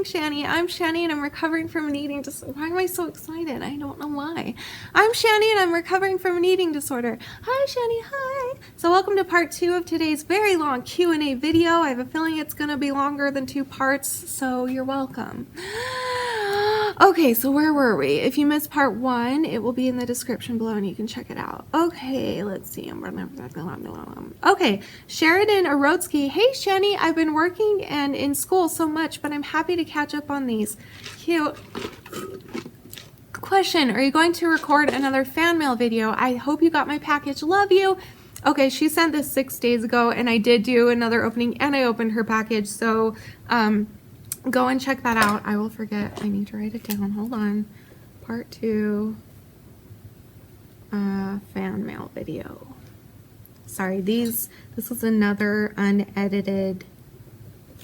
morning, Shanny. I'm Shanny and I'm recovering from an eating disorder. Why am I so excited? I don't know why. I'm Shanny and I'm recovering from an eating disorder. Hi, Shanny. Hi. So welcome to part 2 of today's very long Q&A video. I have a feeling it's going to be longer than 2 parts, so you're welcome. Okay, so where were we? If you missed part 1, it will be in the description below and you can check it out. Okay, let's see. Okay, Sheridan Arodsky. Hey, Shanny, I've been working and in school so much, but I'm happy to catch up on these. Cute. Question, are you going to record another fan mail video? I hope you got my package. Love you. Okay, she sent this 6 days ago, and I did do another opening, and I opened her package, so go and check that out. I will forget. I need to write it down. Hold on. Part 2 fan mail video. Sorry, this is another unedited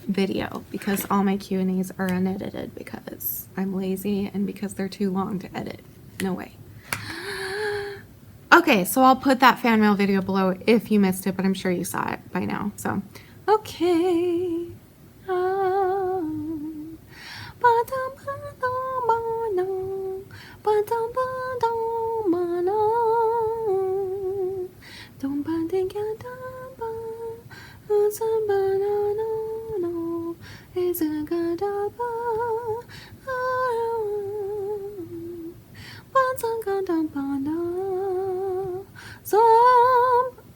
video because all my Q&As are unedited because I'm lazy and because they're too long to edit. No way. Okay, so I'll put that fan mail video below if you missed it, but I'm sure you saw it by now. So, okay.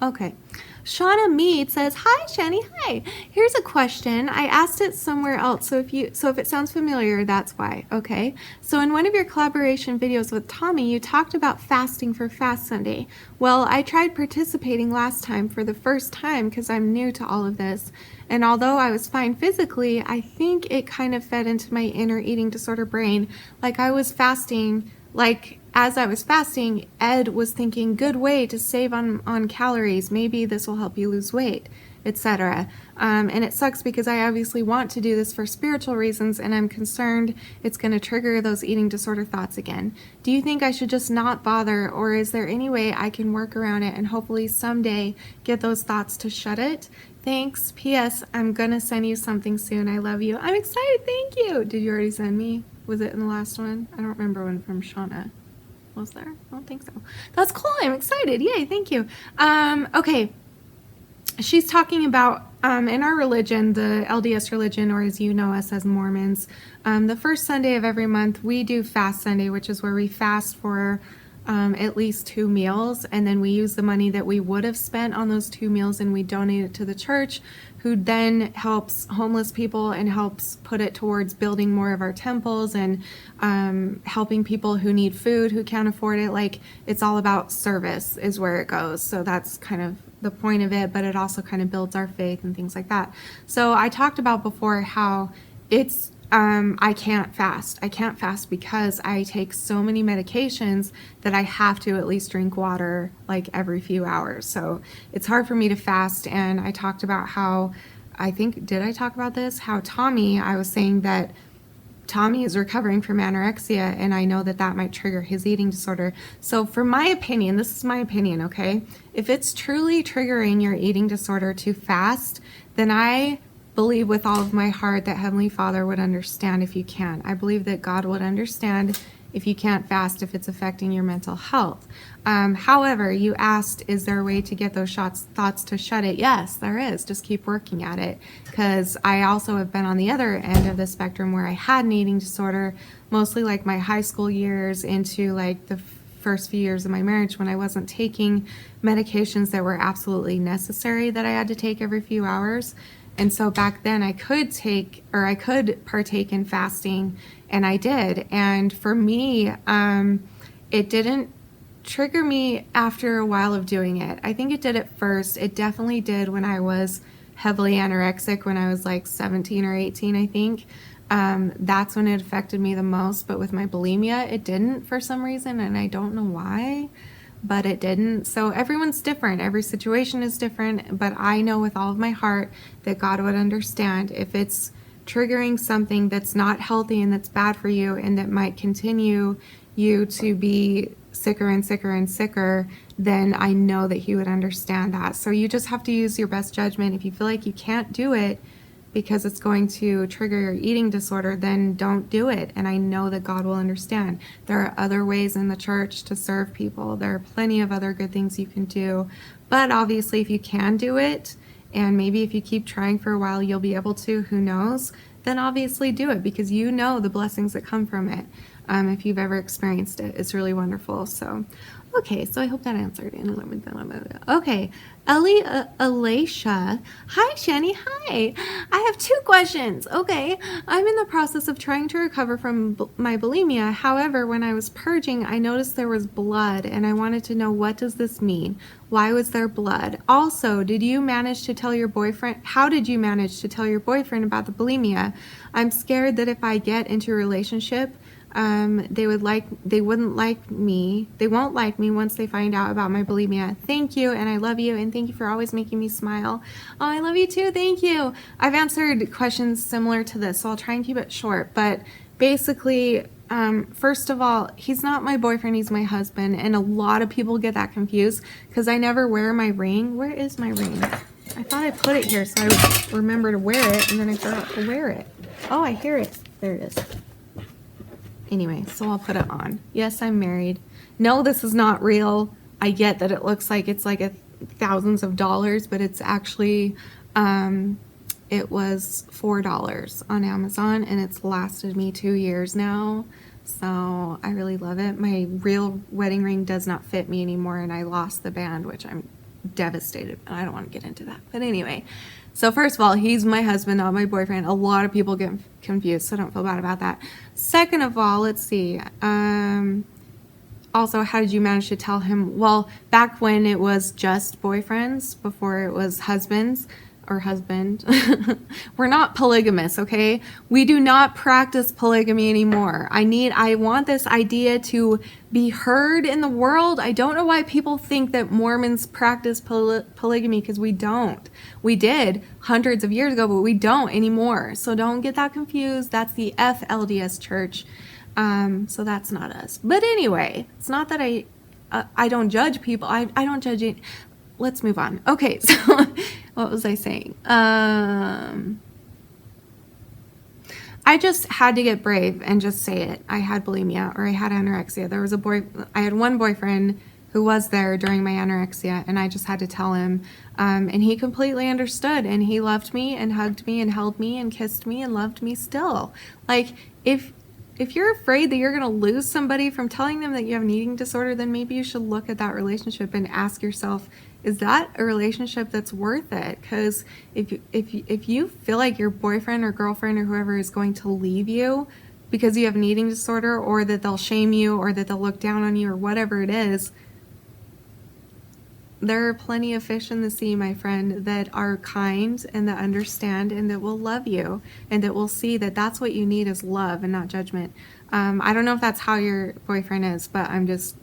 Okay. Shauna Mead says, "Hi, Shanny. Hi. Here's a question. I asked it somewhere else, so if it sounds familiar, that's why. Okay. So in one of your collaboration videos with Tommy, you talked about fasting for Fast Sunday. Well, I tried participating last time for the first time because I'm new to all of this. And although I was fine physically, I think it kind of fed into my inner eating disorder brain. Like I was fasting, as I was fasting, Ed was thinking, good way to save on calories. Maybe this will help you lose weight, etc. And it sucks because I obviously want to do this for spiritual reasons, and I'm concerned it's going to trigger those eating disorder thoughts again. Do you think I should just not bother, or is there any way I can work around it and hopefully someday get those thoughts to shut it? Thanks. P.S. I'm going to send you something soon. I love you." I'm excited. Thank you. Did you already send me? Was it in the last one? I don't remember one from Shauna. Was there? I don't think so. That's cool. I'm excited. Yay. Thank you. Okay. She's talking about, in our religion, the LDS religion, or as you know us as Mormons, the first Sunday of every month, we do Fast Sunday, which is where we fast for at least 2 meals, and then we use the money that we would have spent on those 2 meals and we donate it to the church, who then helps homeless people and helps put it towards building more of our temples and helping people who need food, who can't afford it. Like, it's all about service is where it goes. So that's kind of the point of it, but it also kind of builds our faith and things like that. So I talked about before how it's I can't fast. I can't fast because I take so many medications that I have to at least drink water like every few hours. So it's hard for me to fast. And I talked about how, did I talk about this? How I was saying that Tommy is recovering from anorexia, and I know that that might trigger his eating disorder. So for my opinion, this is my opinion, okay? If it's truly triggering your eating disorder to fast, then I believe with all of my heart that Heavenly Father would understand if you can't. I believe that God would understand if you can't fast, if it's affecting your mental health. However, you asked, is there a way to get those thoughts to shut it? Yes, there is. Just keep working at it. Because I also have been on the other end of the spectrum where I had an eating disorder, mostly like my high school years into like the first few years of my marriage when I wasn't taking medications that were absolutely necessary that I had to take every few hours. And so back then I could partake in fasting, and I did. And for me, it didn't trigger me after a while of doing it. I think it did at first. It definitely did when I was heavily anorexic, when I was like 17 or 18, I think. That's when it affected me the most. But with my bulimia, it didn't for some reason, and I don't know why. But it didn't. So everyone's different. Every situation is different. But I know with all of my heart that God would understand if it's triggering something that's not healthy and that's bad for you and that might continue you to be sicker and sicker and sicker, then I know that He would understand that. So you just have to use your best judgment. If you feel like you can't do it, because it's going to trigger your eating disorder, then don't do it. And I know that God will understand. There are other ways in the church to serve people. There are plenty of other good things you can do. But obviously, if you can do it, and maybe if you keep trying for a while, you'll be able to, who knows, then obviously do it, because you know the blessings that come from it. If you've ever experienced it, it's really wonderful. So, okay, so I hope that answered. Okay, Alicia. Hi, Shanny. Hi. I have 2 questions. Okay, I'm in the process of trying to recover from my bulimia. However, when I was purging, I noticed there was blood, and I wanted to know, what does this mean? Why was there blood? Also, did you manage to tell your boyfriend? How did you manage to tell your boyfriend about the bulimia? I'm scared that if I get into a relationship, they won't like me once they find out about my bulimia. Thank you, and I love you, and thank you for always making me smile. Oh, I love you too. Thank you. I've answered questions similar to this, so I'll try and keep it short. But basically, first of all, he's not my boyfriend, he's my husband, and a lot of people get that confused because I never wear my ring. Where is my ring? I thought I put it here so I would remember to wear it, and then I forgot to wear it. Oh, I hear it. There it is. Anyway, so I'll put it on. Yes, I'm married. No, this is not real. I get that it looks like it's like thousands of dollars, but it's actually, it was $4 on Amazon, and it's lasted me 2 years now. So I really love it. My real wedding ring does not fit me anymore, and I lost the band, which I'm devastated. I don't want to get into that. But anyway, so first of all, he's my husband, not my boyfriend. A lot of people get confused, so don't feel bad about that. Second of all, let's see. Also, how did you manage to tell him? Well, back when it was just boyfriends, before it was husbands or husband, we're not polygamous, okay? We do not practice polygamy anymore. I want this idea to be heard in the world. I don't know why people think that Mormons practice polygamy, because we don't. We did hundreds of years ago, but we don't anymore. So don't get that confused. That's the FLDS church. So that's not us. But anyway, it's not that I don't judge people. I don't judge it. Let's move on. Okay, so what was I saying? I just had to get brave and just say it. I had bulimia, or I had anorexia. I had one boyfriend who was there during my anorexia, and I just had to tell him, and he completely understood, and he loved me and hugged me and held me and kissed me and loved me still. Like, if you're afraid that you're going to lose somebody from telling them that you have an eating disorder, then maybe you should look at that relationship and ask yourself, is that a relationship that's worth it? Because if you feel like your boyfriend or girlfriend or whoever is going to leave you because you have an eating disorder, or that they'll shame you, or that they'll look down on you, or whatever it is, there are plenty of fish in the sea, my friend, that are kind and that understand and that will love you and that will see that that's what you need is love and not judgment. I don't know if that's how your boyfriend is, but I'm just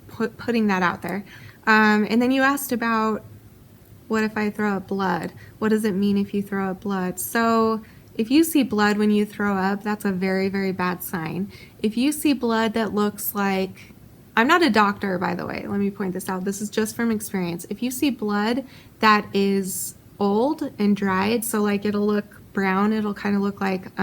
putting that out there. And then you asked about, what if I throw up blood? What does it mean if you throw up blood? So if you see blood when you throw up, that's a very, very bad sign. If you see blood that looks like, I'm not a doctor, by the way, let me point this out. This is just from experience. If you see blood that is old and dried, so like it'll look brown, it'll kind of look like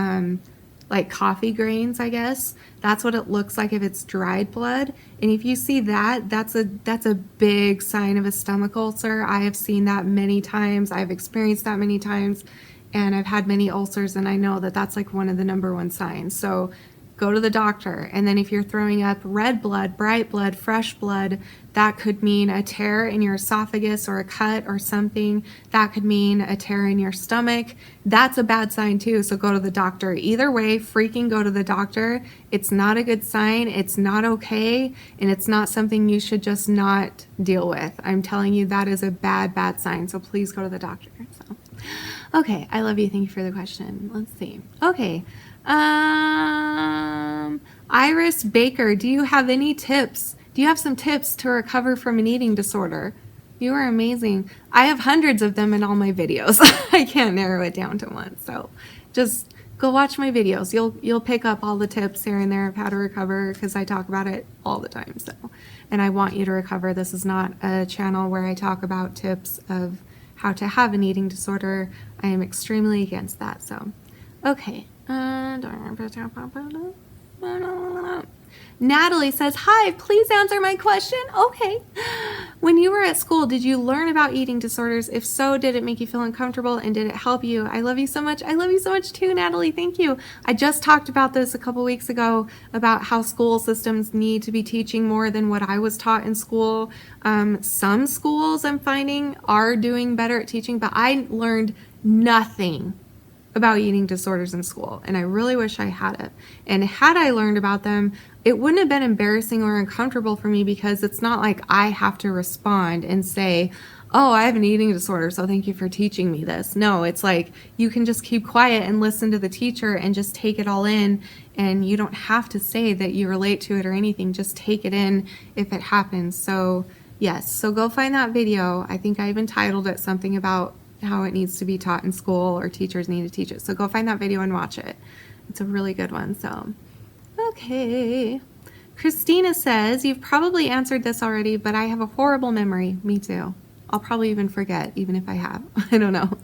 coffee grains, I guess. That's what it looks like if it's dried blood. And if you see that, that's a big sign of a stomach ulcer. I have seen that many times. I've experienced that many times, and I've had many ulcers, and I know that that's like one of the #1 signs. So go to the doctor. And then if you're throwing up red blood, bright blood, fresh blood, that could mean a tear in your esophagus or a cut or something. That could mean a tear in your stomach. That's a bad sign too, so go to the doctor. Either way, freaking go to the doctor. It's not a good sign, it's not okay, and it's not something you should just not deal with. I'm telling you, that is a bad, bad sign, so please go to the doctor. So, okay, I love you, thank you for the question. Let's see. Okay. Iris Baker, do you have any tips? Do you have some tips to recover from an eating disorder? You are amazing. I have hundreds of them in all my videos. I can't narrow it down to one. So just go watch my videos. You'll pick up all the tips here and there of how to recover, because I talk about it all the time. So, and I want you to recover. This is not a channel where I talk about tips of how to have an eating disorder. I am extremely against that. So, okay. Natalie says, hi, please answer my question. Okay. When you were at school, did you learn about eating disorders? If so, did it make you feel uncomfortable and did it help you? I love you so much. I love you so much too, Natalie. Thank you. I just talked about this a couple weeks ago about how school systems need to be teaching more than what I was taught in school. Some schools I'm finding are doing better at teaching, but I learned nothing about eating disorders in school, and I really wish I had it. And had I learned about them, it wouldn't have been embarrassing or uncomfortable for me, because it's not like I have to respond and say, oh, I have an eating disorder, so thank you for teaching me this. No, it's like you can just keep quiet and listen to the teacher and just take it all in, and you don't have to say that you relate to it or anything. Just take it in if it happens. So yes, so go find that video. I think I even titled it something about how it needs to be taught in school, or teachers need to teach it. So go find that video and watch it. It's a really good one. So, okay. Christina says, you've probably answered this already, but I have a horrible memory. Me too. I'll probably even forget, even if I have. I don't know.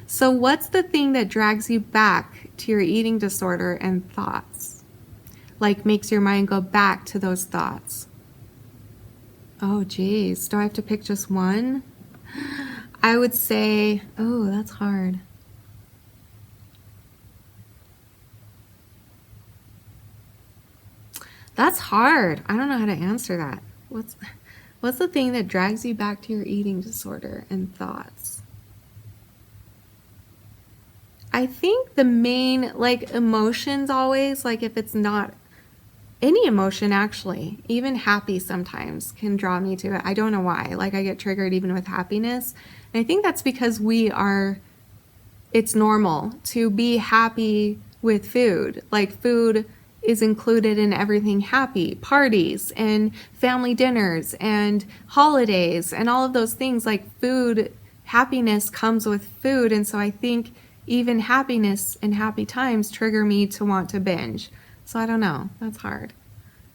So what's the thing that drags you back to your eating disorder and thoughts? Like makes your mind go back to those thoughts? Oh, geez. Do I have to pick just one? I would say, oh, that's hard. That's hard. I don't know how to answer that. What's the thing that drags you back to your eating disorder and thoughts? I think the main, like, emotions always, like if it's not any emotion, actually, even happy sometimes can draw me to it. I don't know why. Like I get triggered even with happiness. And I think that's because it's normal to be happy with food. Like food is included in everything happy, parties and family dinners and holidays and all of those things. Like food, happiness comes with food. And so I think even happiness and happy times trigger me to want to binge. So I don't know. That's hard.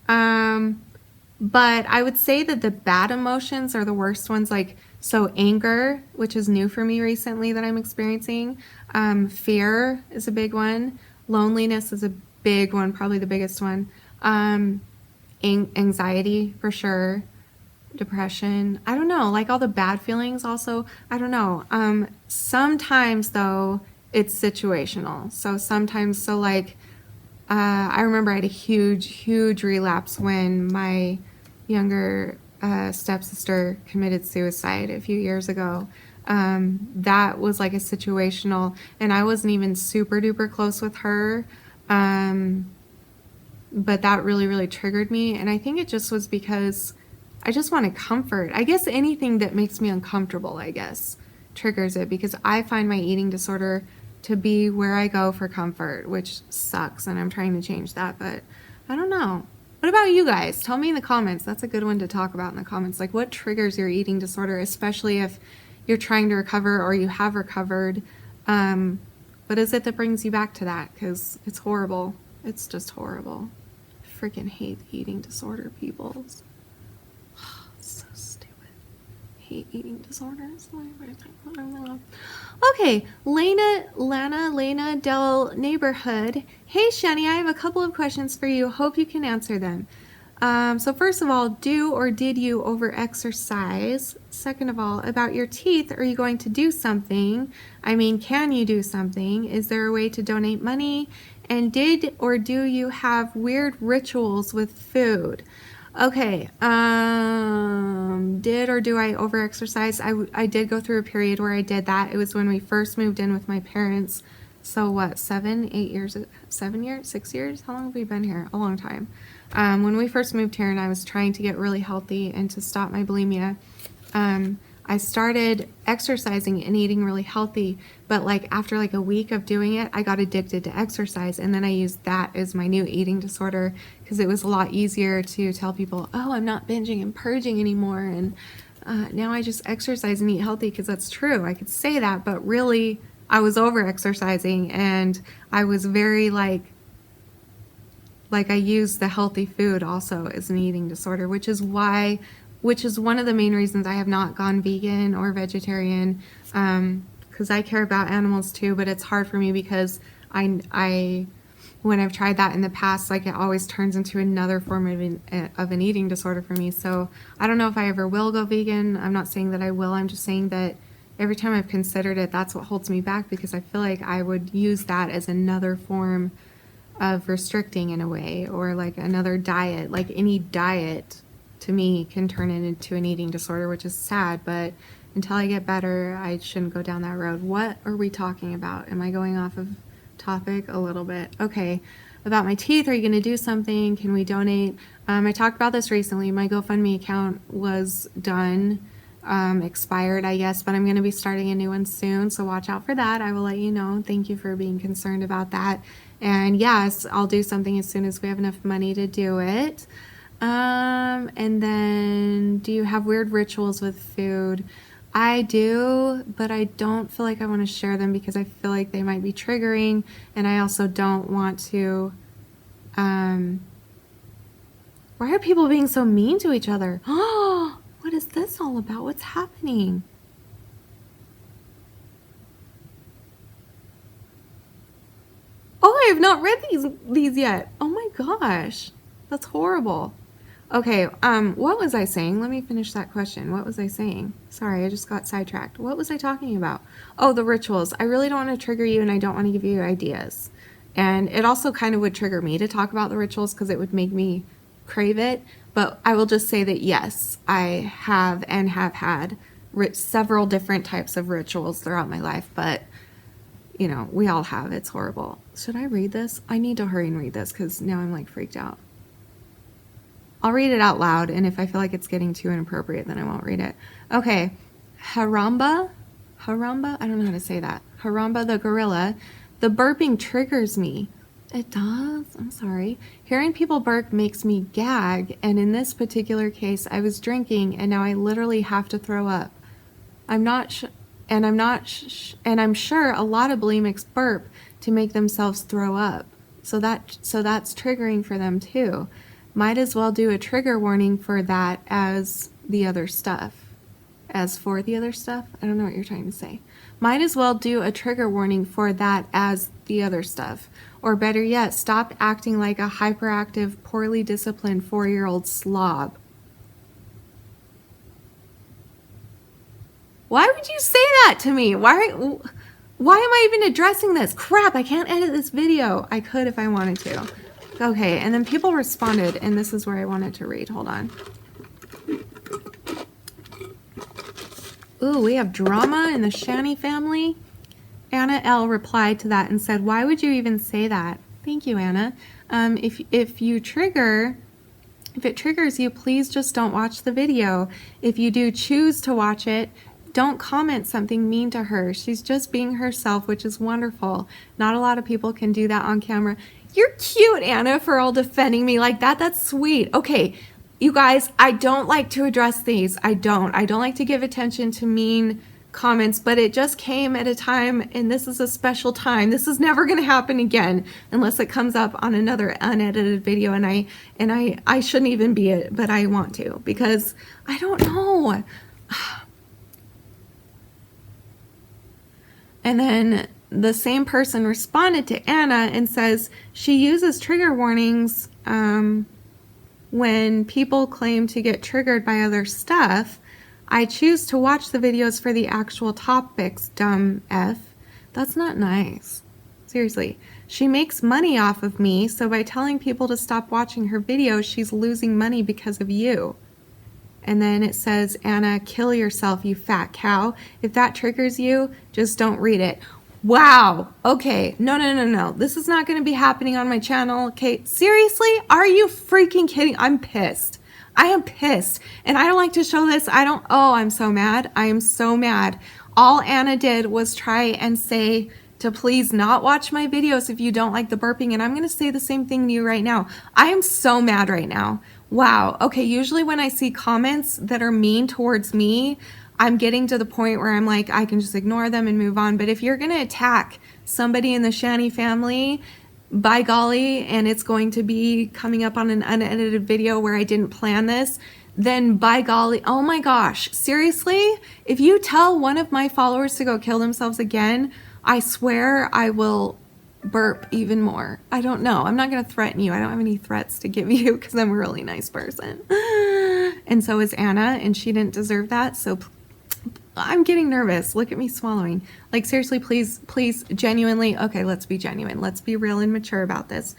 But I would say that the bad emotions are the worst ones. Like, so anger, which is new for me recently that I'm experiencing. Fear is a big one. Loneliness is a big one, probably the biggest one. Anxiety for sure. Depression. I don't know, like all the bad feelings also. I don't know. Sometimes though, it's situational. So sometimes, so like, I remember I had a huge relapse when my younger stepsister committed suicide a few years ago. That was like a situational, and I wasn't even super duper close with her. But that really triggered me. And I think it just was because I just wanted comfort. I guess anything that makes me uncomfortable, I guess, triggers it, because I find my eating disorder to be where I go for comfort, which sucks, and I'm trying to change that, but I don't know. What about you guys? Tell me in the comments. That's a good one to talk about in the comments. Like, what triggers your eating disorder, especially if you're trying to recover or you have recovered? What is it that brings you back to that? Because it's horrible. It's just horrible. I freaking hate eating disorder people. So stupid. Hate eating disorders. Okay, Lena Del Neighborhood. Hey, Shanny, I have a couple of questions for you. Hope you can answer them. So first of all, do or did you over-exercise? Second of all, about your teeth, are you going to do something? I mean, can you do something? Is there a way to donate money? And did or do you have weird rituals with food? Okay, did or do I over-exercise? I did go through a period where I did that. It was when we first moved in with my parents. So what, 7 years? 6 years? How long have we been here? A long time. When we first moved here and I was trying to get really healthy and to stop my bulimia, I started exercising and eating really healthy, but like after like a week of doing it, I got addicted to exercise, and then I used that as my new eating disorder because it was a lot easier to tell people, oh, I'm not binging and purging anymore, and now I just exercise and eat healthy, because that's true. I could say that, but really I was over exercising, and I was very like I used the healthy food also as an eating disorder, which is why which is one of the main reasons I have not gone vegan or vegetarian, because I care about animals too, but it's hard for me because I when I've tried that in the past, like it always turns into another form of an eating disorder for me. So I don't know if I ever will go vegan. I'm not saying that I will. I'm just saying that every time I've considered it, that's what holds me back, because I feel like I would use that as another form of restricting in a way, or like another diet. Like any diet to me can turn it into an eating disorder, which is sad, but until I get better, I shouldn't go down that road. What are we talking about? Am I going off of topic a little bit? Okay, about my teeth. Are you going to do something? Can we donate? I talked about this recently. My GoFundMe account was done, expired, I guess, but I'm going to be starting a new one soon, so watch out for that. I will let you know. Thank you for being concerned about that. And yes, I'll do something as soon as we have enough money to do it. And then, do you have weird rituals with food? I do, but I don't feel like I want to share them because I feel like they might be triggering, and I also don't want to, why are people being so mean to each other? Oh, what is this all about? What's happening? Oh, I have not read these yet. Oh my gosh. That's horrible. Okay, what was I saying? Let me finish that question. What was I saying? Sorry, I just got sidetracked. What was I talking about? Oh, the rituals. I really don't want to trigger you, and I don't want to give you ideas. And it also kind of would trigger me to talk about the rituals because it would make me crave it. But I will just say that yes, I have and have had several different types of rituals throughout my life, but you know, we all have. It's horrible. Should I read this? I need to hurry and read this because now I'm like freaked out. I'll read it out loud, and if I feel like it's getting too inappropriate, then I won't read it. Okay. Haramba? I don't know how to say that. Haramba the gorilla. The burping triggers me. It does? I'm sorry. Hearing people burp makes me gag, and in this particular case, I was drinking, and now I literally have to throw up. I'm sure a lot of bulimics burp to make themselves throw up. So that's triggering for them too. Might as well do a trigger warning for that as the other stuff. As for the other stuff? I don't know what you're trying to say. Might as well do a trigger warning for that as the other stuff. Or better yet, stop acting like a hyperactive, poorly disciplined 4-year-old slob. Why would you say that to me? Why am I even addressing this? Crap, I can't edit this video. I could if I wanted to. Okay, and then people responded, and this is where I wanted to read. Hold on. Ooh, we have drama in the Shanny family. Anna L. replied to that and said, why would you even say that? Thank you, Anna. If it triggers you, please just don't watch the video. If you do choose to watch it, don't comment something mean to her. She's just being herself, which is wonderful. Not a lot of people can do that on camera. You're cute, Anna, for all defending me like that. That's sweet. Okay, you guys, I don't like to address these. I don't like to give attention to mean comments, but it just came at a time, and this is a special time. This is never going to happen again unless it comes up on another unedited video, and I shouldn't even be it, but I want to because I don't know. And then the same person responded to Anna and says she uses trigger warnings when people claim to get triggered by other stuff. I choose to watch the videos for the actual topics, dumb F. That's not nice. Seriously. She makes money off of me, so by telling people to stop watching her videos, she's losing money because of you. And then it says, Anna, kill yourself, you fat cow. If that triggers you, just don't read it. Wow. Okay. No. This is not going to be happening on my channel. Okay. Seriously? Are you freaking kidding? I'm pissed. I am pissed. And I don't like to show this. Oh, I'm so mad. I am so mad. All Anna did was try and say to please not watch my videos if you don't like the burping. And I'm going to say the same thing to you right now. I am so mad right now. Wow. Okay. Usually when I see comments that are mean towards me, I'm getting to the point where I'm like, I can just ignore them and move on. But if you're going to attack somebody in the Shanny family, by golly, and it's going to be coming up on an unedited video where I didn't plan this, then by golly, oh my gosh, seriously? If you tell one of my followers to go kill themselves again, I swear I will burp even more. I don't know. I'm not going to threaten you. I don't have any threats to give you because I'm a really nice person. And so is Anna, and she didn't deserve that. So I'm getting nervous. Look at me swallowing. Like, seriously, please, please, genuinely. Okay, let's be genuine. Let's be real and mature about this.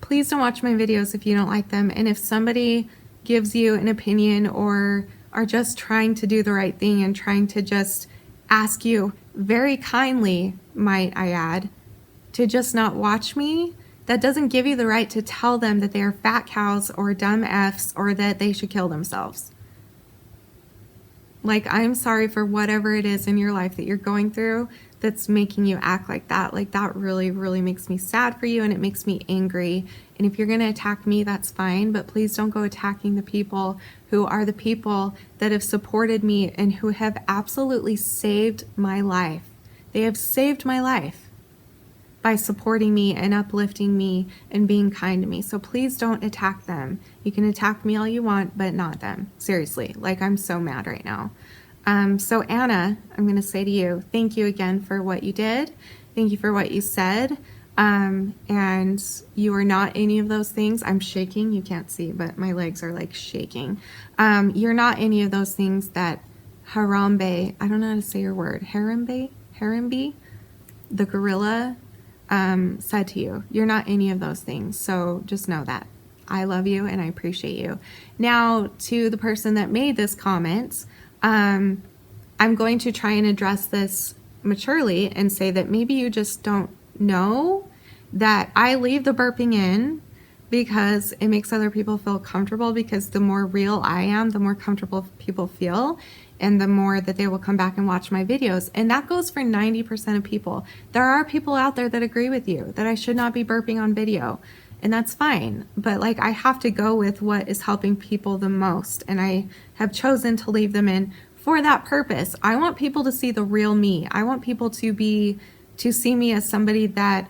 Please don't watch my videos if you don't like them. And if somebody gives you an opinion or are just trying to do the right thing and trying to just ask you very kindly, might I add, to just not watch me, that doesn't give you the right to tell them that they are fat cows or dumb Fs or that they should kill themselves. Like, I'm sorry for whatever it is in your life that you're going through that's making you act like that. Like, that really, really makes me sad for you, and it makes me angry. And if you're going to attack me, that's fine, but please don't go attacking the people who are the people that have supported me and who have absolutely saved my life. They have saved my life by supporting me and uplifting me and being kind to me. So please don't attack them. You can attack me all you want, but not them. Seriously, like, I'm so mad right now. So Anna, I'm going to say to you, thank you again for what you did. Thank you for what you said. And you are not any of those things. I'm shaking. You can't see, but my legs are like shaking. You're not any of those things that Harambe, I don't know how to say your word, Harambe, the gorilla, said to you. You're not any of those things. So just know that. I love you and I appreciate you. Now, to the person that made this comment, I'm going to try and address this maturely and say that maybe you just don't know that I leave the burping in because it makes other people feel comfortable, because the more real I am, the more comfortable people feel, and the more that they will come back and watch my videos. And that goes for 90% of people. There are people out there that agree with you that I should not be burping on video, and that's fine. But like, I have to go with what is helping people the most, and I have chosen to leave them in for that purpose. I want people to see the real me. I want people to see me as somebody that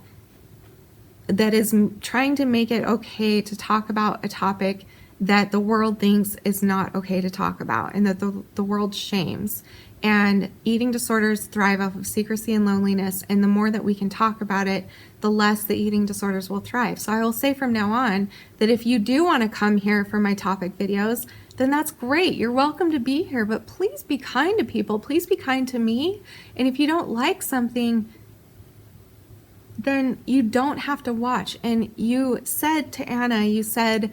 is trying to make it okay to talk about a topic that the world thinks is not okay to talk about, and that the world shames. And eating disorders thrive off of secrecy and loneliness, and the more that we can talk about it, the less the eating disorders will thrive. So I will say from now on that if you do want to come here for my topic videos, then that's great. You're welcome to be here, but please be kind to people. Please be kind to me. And if you don't like something, then you don't have to watch. And you said to Anna, you said,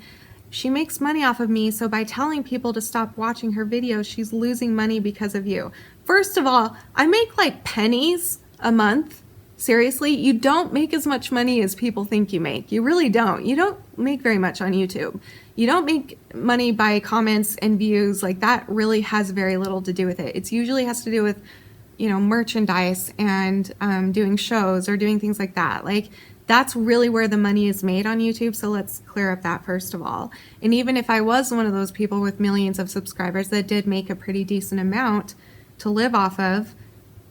she makes money off of me, so by telling people to stop watching her videos, she's losing money because of you. First of all, I make like pennies a month. Seriously, you don't make as much money as people think you make. You really don't. You don't make very much on YouTube. You don't make money by comments and views. Like, that really has very little to do with it. It usually has to do with, you know, merchandise and doing shows or doing things like that. Like, that's really where the money is made on YouTube. So let's clear up that first of all. And even if I was one of those people with millions of subscribers that did make a pretty decent amount to live off of,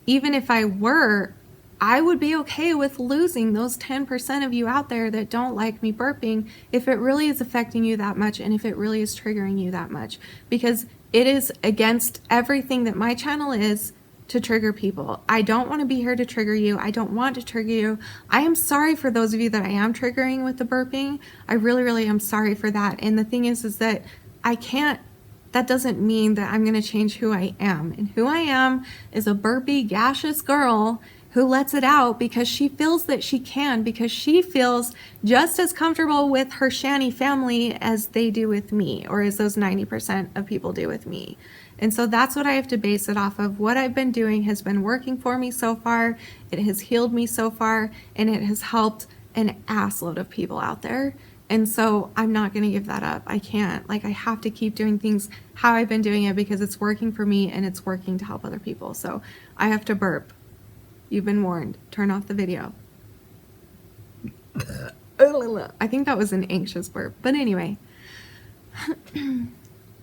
even if I were, I would be okay with losing those 10% of you out there that don't like me burping if it really is affecting you that much and if it really is triggering you that much. Because it is against everything that my channel is to trigger people. I don't want to be here to trigger you. I don't want to trigger you. I am sorry for those of you that I am triggering with the burping. I really, really am sorry for that. And the thing is that I can't, that doesn't mean that I'm going to change who I am. And who I am is a burpy, gaseous girl who lets it out because she feels that she can, because she feels just as comfortable with her Shanny family as they do with me, or as those 90% of people do with me. And so that's what I have to base it off of. What I've been doing has been working for me so far. It has healed me so far, and it has helped an assload of people out there. And so I'm not going to give that up. I can't. Like, I have to keep doing things how I've been doing it because it's working for me and it's working to help other people. So I have to burp. You've been warned. Turn off the video. I think that was an anxious burp. But anyway, thank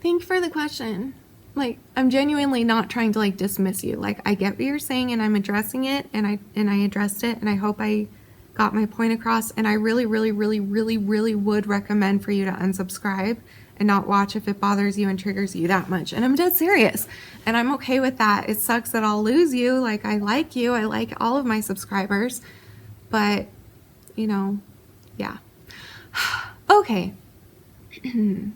you for the question. Like, I'm genuinely not trying to like dismiss you. Like, I get what you're saying and I'm addressing it, and I addressed it, and I hope I got my point across. And I really, really, really, really, really would recommend for you to unsubscribe and not watch if it bothers you and triggers you that much. And I'm dead serious. And I'm okay with that. It sucks that I'll lose you. Like, I like you. I like all of my subscribers. But, you know, yeah. Okay. I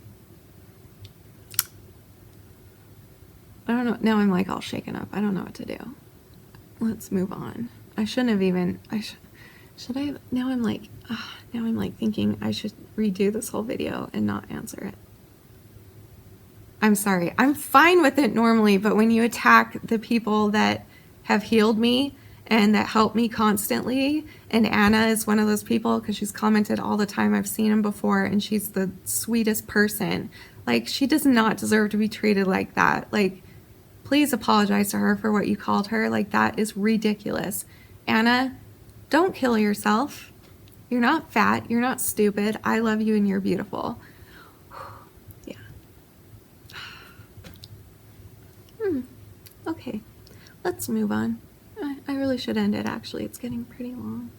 don't know. Now I'm like all shaken up. I don't know what to do. Let's move on. I shouldn't have even, should I have, now I'm like thinking I should redo this whole video and not answer it. I'm sorry. I'm fine with it normally, but when you attack the people that have healed me and that help me constantly, and Anna is one of those people because she's commented all the time. I've seen him before, and she's the sweetest person. Like, she does not deserve to be treated like that. Like, please apologize to her for what you called her. Like, that is ridiculous. Anna, don't kill yourself. You're not fat. You're not stupid. I love you and you're beautiful. Yeah. Okay, let's move on. I really should end it, actually. It's getting pretty long.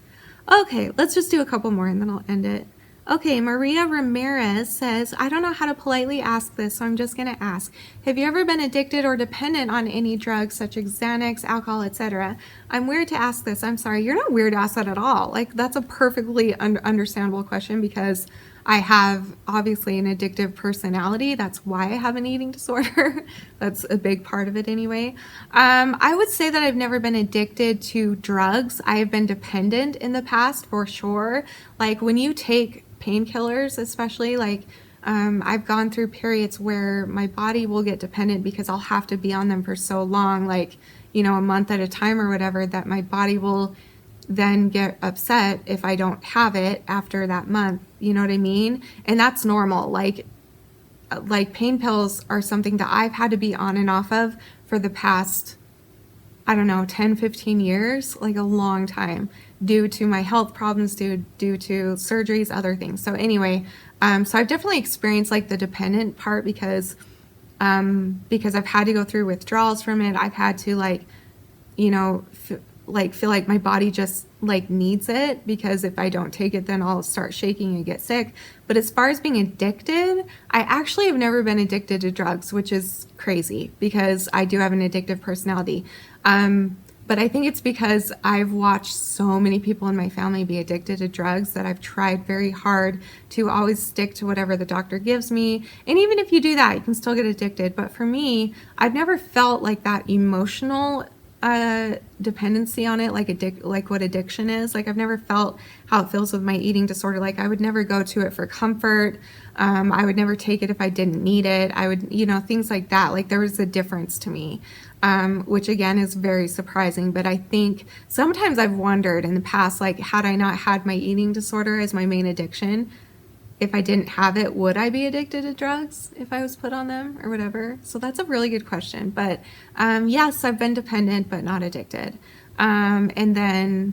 Okay, let's just do a couple more and then I'll end it. Okay, Maria Ramirez says, I don't know how to politely ask this, so I'm just going to ask. Have you ever been addicted or dependent on any drugs such as Xanax, alcohol, etc.? I'm weird to ask this. I'm sorry. You're not weird to ask that at all. Like, that's a perfectly understandable question because I have obviously an addictive personality. That's why I have an eating disorder. That's a big part of it anyway. I would say that I've never been addicted to drugs. I have been dependent in the past for sure. Like, when you take painkillers, especially, like, I've gone through periods where my body will get dependent because I'll have to be on them for so long, like, you know, a month at a time or whatever, that my body will then get upset if I don't have it after that month. You know what I mean? And that's normal. Like pain pills are something that I've had to be on and off of for the past, I don't know, 10, 15 years, like a long time, due to my health problems, due to surgeries, other things. So anyway, so I've definitely experienced like the dependent part because I've had to go through withdrawals from it. I've had to, like, you know, feel like my body just like needs it, because if I don't take it, then I'll start shaking and get sick. But as far as being addicted, I actually have never been addicted to drugs, which is crazy because I do have an addictive personality. But I think it's because I've watched so many people in my family be addicted to drugs that I've tried very hard to always stick to whatever the doctor gives me. And even if you do that, you can still get addicted. But for me, I've never felt like that emotional dependency on it, like what addiction is. Like, I've never felt how it feels with my eating disorder. Like, I would never go to it for comfort. I would never take it if I didn't need it. I would, you know, things like that. Like, there was a difference to me, which again is very surprising. But I think sometimes I've wondered in the past, like, had I not had my eating disorder as my main addiction, if I didn't have it, would I be addicted to drugs if I was put on them or whatever? So that's a really good question. But yes, I've been dependent, but not addicted. And then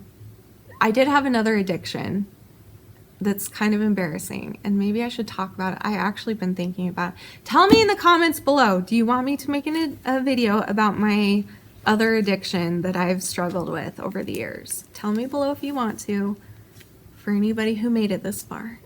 I did have another addiction that's kind of embarrassing, and maybe I should talk about it. I actually been thinking about it. Tell me in the comments below, do you want me to make a video about my other addiction that I've struggled with over the years? Tell me below if you want to, for anybody who made it this far.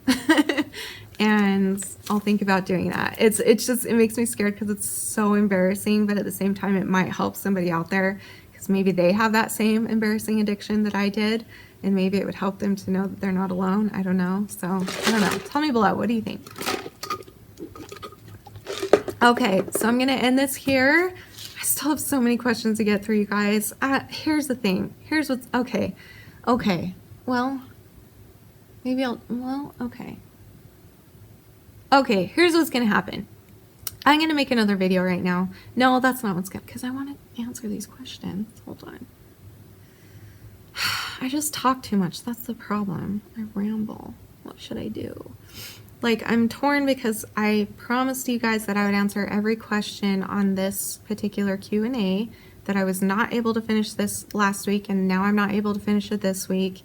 And I'll think about doing that. It makes me scared because it's so embarrassing, but at the same time it might help somebody out there because maybe they have that same embarrassing addiction that I did, and maybe it would help them to know that they're not alone. I don't know. So I don't know. Tell me below. What do you think? Okay, so I'm gonna end this here. I still have so many questions to get through, you guys. Here's the thing. Here's what's okay. Well, maybe okay. Okay, here's what's gonna happen. I'm gonna make another video right now. No, that's not what's gonna, because I want to answer these questions. Hold on. I just talk too much. That's the problem. I ramble. What should I do? Like, I'm torn because I promised you guys that I would answer every question on this particular Q&A, that I was not able to finish this last week, and now I'm not able to finish it this week.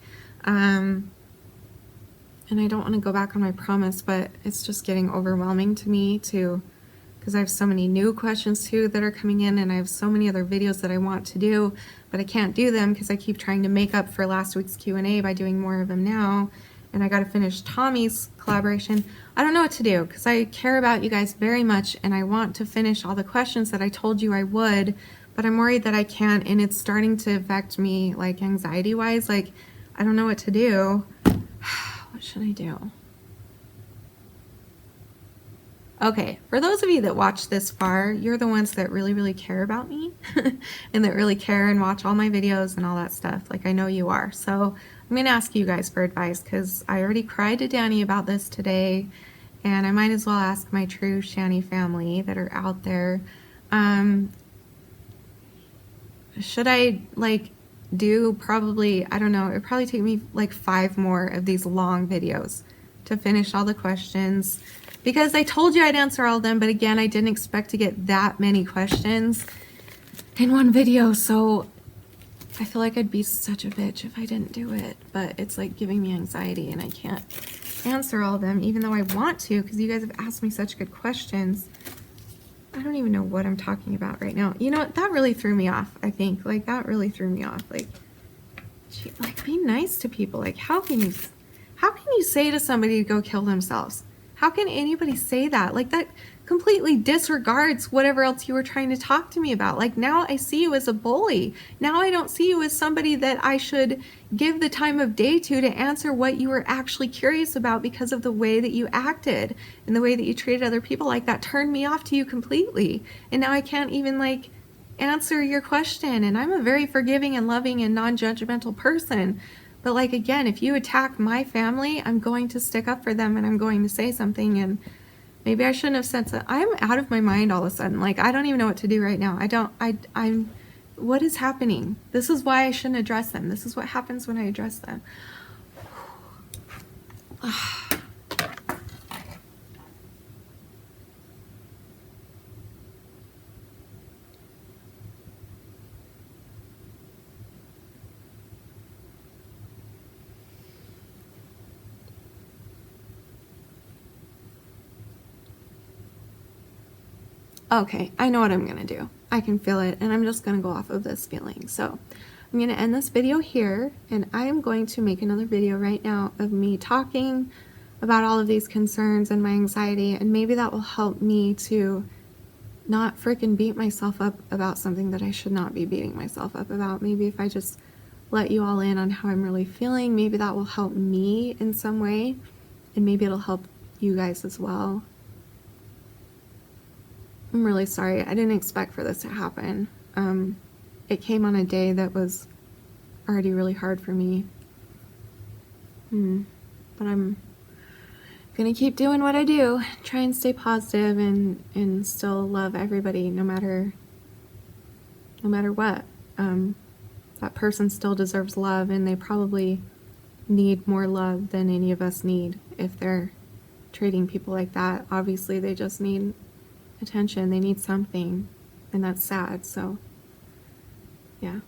And I don't want to go back on my promise, but it's just getting overwhelming to me too, because I have so many new questions too that are coming in, and I have so many other videos that I want to do, but I can't do them because I keep trying to make up for last week's Q&A by doing more of them now. and I got to finish Tommy's collaboration. I don't know what to do because I care about you guys very much and I want to finish all the questions that I told you I would, but I'm worried that I can't, and it's starting to affect me like anxiety wise. Like, I don't know what to do. What should I do? Okay, for those of you that watch this far, you're the ones that really, really care about me and that really care and watch all my videos and all that stuff. Like, I know you are. So I'm going to ask you guys for advice because I already cried to Danny about this today, and I might as well ask my true Shanny family that are out there. Should I, like, do probably, I don't know, it'd probably take me like 5 more of these long videos to finish all the questions. Because I told you I'd answer all of them, but again, I didn't expect to get that many questions in one video, so I feel like I'd be such a bitch if I didn't do it. But it's like giving me anxiety, and I can't answer all of them, even though I want to, because you guys have asked me such good questions. I don't even know what I'm talking about right now. You know what? That really threw me off, I think. Like, that really threw me off. Like, be nice to people. Like, how can you say to somebody to go kill themselves? How can anybody say that? Like, that completely disregards whatever else you were trying to talk to me about. Like, now I see you as a bully. Now I don't see you as somebody that I should give the time of day to answer what you were actually curious about, because of the way that you acted and the way that you treated other people. Like, that turned me off to you completely. And now I can't even, like, answer your question. And I'm a very forgiving and loving and non-judgmental person. But, like, again, if you attack my family, I'm going to stick up for them and I'm going to say something. And maybe I shouldn't have said so. I'm out of my mind all of a sudden. Like, I don't even know what to do right now. What is happening? This is why I shouldn't address them. This is what happens when I address them. Okay, I know what I'm gonna do. I can feel it, and I'm just gonna go off of this feeling. So I'm gonna end this video here, and I am going to make another video right now of me talking about all of these concerns and my anxiety, and maybe that will help me to not freaking beat myself up about something that I should not be beating myself up about. Maybe if I just let you all in on how I'm really feeling, maybe that will help me in some way, and maybe it'll help you guys as well. I'm really sorry. I didn't expect for this to happen. It came on a day that was already really hard for me. But I'm gonna keep doing what I do. Try and stay positive and still love everybody no matter what. That person still deserves love, and they probably need more love than any of us need if they're treating people like that. Obviously, they just need attention. They need something, and that's sad. So yeah.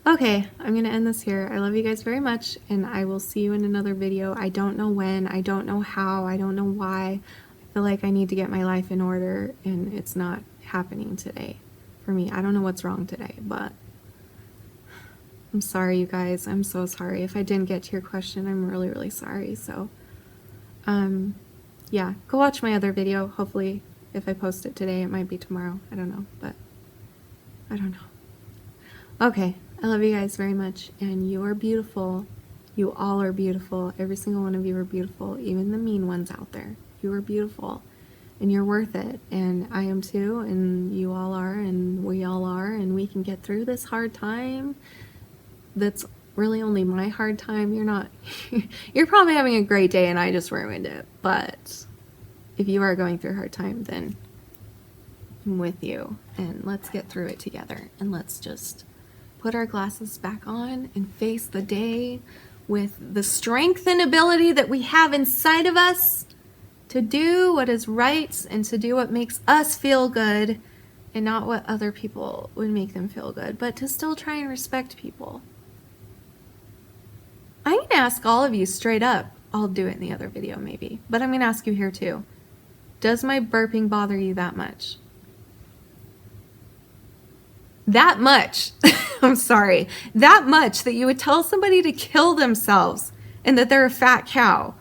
Okay, I'm gonna end this here. I love you guys very much, and I will see you in another video. I don't know when, I don't know how, I don't know why. I feel like I need to get my life in order, and it's not happening today for me. I don't know what's wrong today, but I'm sorry, you guys. I'm so sorry. If I didn't get to your question, I'm really, really sorry. So yeah, go watch my other video. Hopefully, if I post it today, it might be tomorrow. I don't know, but I don't know. Okay, I love you guys very much, and you are beautiful. You all are beautiful. Every single one of you are beautiful, even the mean ones out there. You are beautiful, and you're worth it, and I am too, and you all are, and we all are, and we can get through this hard time. That's really only my hard time. You're not, you're probably having a great day and I just ruined it. But if you are going through a hard time, then I'm with you, and let's get through it together, and let's just put our glasses back on and face the day with the strength and ability that we have inside of us to do what is right and to do what makes us feel good, and not what other people would make them feel good, but to still try and respect people. I'm going to ask all of you straight up. I'll do it in the other video maybe, but I'm going to ask you here too. Does my burping bother you that much? That much. I'm sorry. That much that you would tell somebody to kill themselves and that they're a fat cow.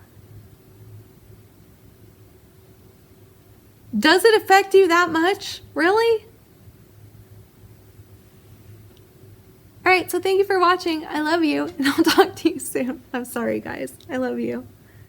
Does it affect you that much? Really? All right, so thank you for watching. I love you, and I'll talk to you soon. I'm sorry, guys. I love you.